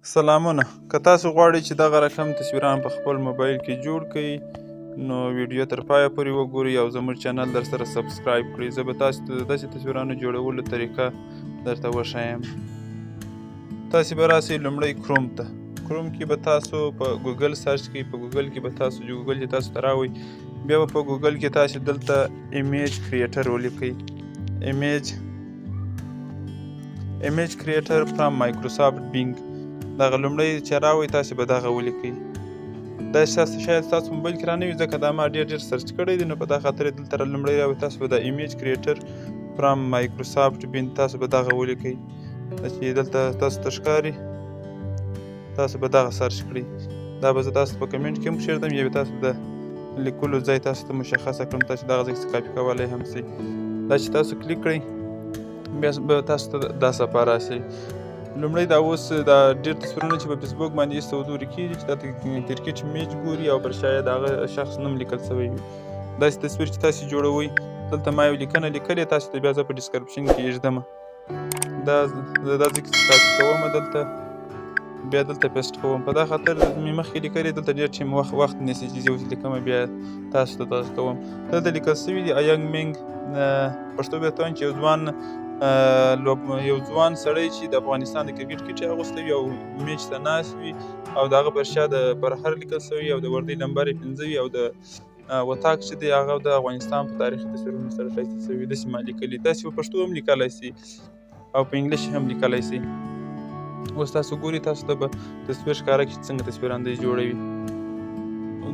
سلامونه. که تاسو غواړئ چې دغه رقم تصویران په خپل موبایل کې جوړ کړئ نو ویډیو تر پایه پورې وګورئ او زموږ چینل در سره سبسکرایب کړئ. زه به تاسو ته د داسې تصویرانو جوړولو طریقه درته وښایم. تاسې به راسئ لومړی کروم ته. کروم کې به تاسو په ګوګل سرچ کوئ. په ګوګل کې به تاسو ګوګل چې تاسو ته راوړئ بیا به په ګوګل کې تاسو دلته ایمیج کریټر ولیکئ. ایمیج کریټر فرام مایکروسافټ بینګ. دغه لومړی چې راوړئ تاسې به دغه ولیکئ. دا شاید ستاسو موبایل کې رانه وي ځکه دا ما ډېر سرچ کړی دی نو په دغه خاطر دلته لومړی راوړئ تاسو به د ایمیج کریټر فرام مایکروسافټ بینګ تاسو به دغه ولیکئ. چې دلته تاسو ته ښکاري تاسو به دغه سرچ کړئ. دا به زه تاسو په کمنټ کې هم کښېږدم یا به تاسو د لیکلو ځای تاسو ته مشخصه کړم تاسو دغه ځای څخه کاپي کولی هم شئ. دا چې تاسو کلیک کړئ بیا به تاسو ته دا صفحه راسي. لومړی دا اوس دا ډېر تصویرونه چې په فیسبوک باندې ایستودوري کېږي چې دا کرکټ میچ ګوري او پر شا یې د هغه شخص نوم لیکل سوی وي. داسې تصویر چې تاسې جوړوئ دلته ما یو لیکنه لیکلې تاسو ته بیا زه په ډسکرپشن کې ایږدمه. دا زه دا ځای کې کاپي کومه دلته بیا دلته پیسټ کوم. په دا خاطر مې مخکې لیکلې دلته ډېر ټایم وخت نیسي چې زه اوس لیکمه بیا تاسو ته دغه کوم. دلته لیکل سوي دي ایانګ مینګ پښتو به ته وایم چې یو ځوان سړی چې د افغانستان د کرکټ کیټ یې اغوستی وي او میچ ته ناست وي او د هغه پر شا د پرهر لیکل سوی او د وردۍ نمبر یې 5 وي او د وطاق چې دی هغه د افغانستان په تاریخي تصویرونو سره ښایسته سوي. داسې ما لیکلي. تاسې په پښتو هم لیکلی سئ او په انګلیش هم لیکلی سئ. اوس تاسو ګورئ تاسو ته به تصویر ښکاره کړي چې څنګه تصویراندازي جوړوي.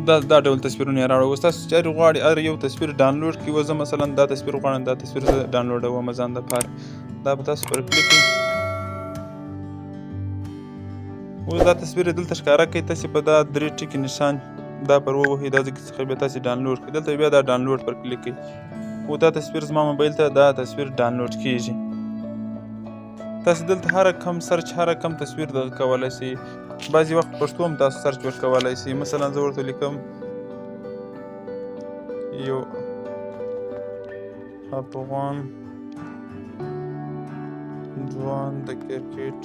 دا ډول تصویرونه یې راوړه. اوس تاسو چارې غواړئ هر یو تصویر ډاونلوډ کړئ. اوس زه مثلا دا تصویر غواړم دا تصویر زه ډاونلوډوم ځان دپاره. دا به تاسو پر کلیک کړئ. اوس دا تصویر یې دلته ښکاره کړئ. تاسې په دا 3 ټکي نشان دا پر ووهئ. دا ځای څخه بیا تاسې ډاونلوډ کړئ. دلته بیا دا ډاونلوډ پر کلیک کړئ. او دا تصویر زما موبایل ته دا تصویر ډاونلوډ کېږي. تاسې دلته هر کم سرچ هر کم تصویر دغه کولی سئ. بعضې وخت پښتو هم تاسو سرچ ورکولی سئ. مثلا زه ورته لیکم یو افغان ځوان د کرکټ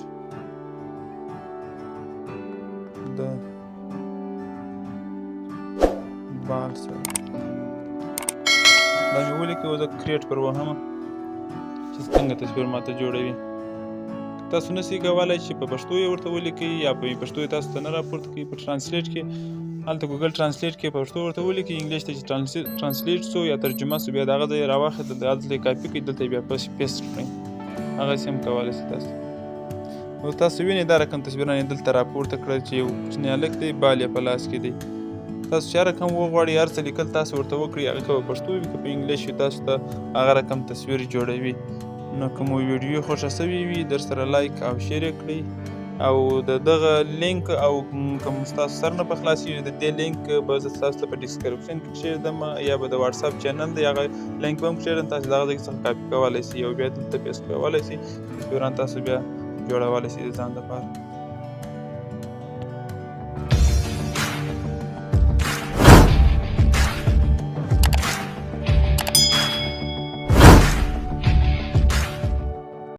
د بال سره دا مې ولیکئ. او زه کریټ پر وهمه چې څنګه تصویر ماته جوړوي. تاسو نسئ کولی چې په پښتو یې ورته ولیکئ یا په پښتو یې تاسو ته نه راپورته کوي. په ټرانسلیټ کې هلته ګوګل ټرانسلیټ کې پښتو ورته ولیکئ. انګلیش ته چې ټرانسلیټ سو یا ترجمه سو بیا د هغه ځای یې راواخلئ دلته یې کاپي کړئ دلته یې بیا پیسټ کړئ. هغسې هم کولی سئ تاسو. اوس تاسو وینئ دا رقم تصویرونه یې دلته راپورته کړل چې یو کوچنی هلک دی بال یې په لاس کې دی. تاسو چې هر رقم وغواړئ هر څه لیکل تاسو ورته وکړئ هغه که په پښتو وي که په انګلیش وي تاسو ته هغه رقم تصویر جوړوي. نو که مو ویډیو خوښه سوې وي در سره لایک او شیر یې کړئ او د دغه لینک او که مو ستاسو سر نه په خلاصېږي د دې لینک به زه ستاسو ته په ډسکرپشن کې کښېږدم یا به د واټساپ چینل دی هغه لینک به هم کښېږدم. تاسو د هغه ځای څخه کاپي کولی سئ او بیا دلته پیسټ کولی سئ. تصویران تاسو بیا جوړولی سئ د ځان لپاره.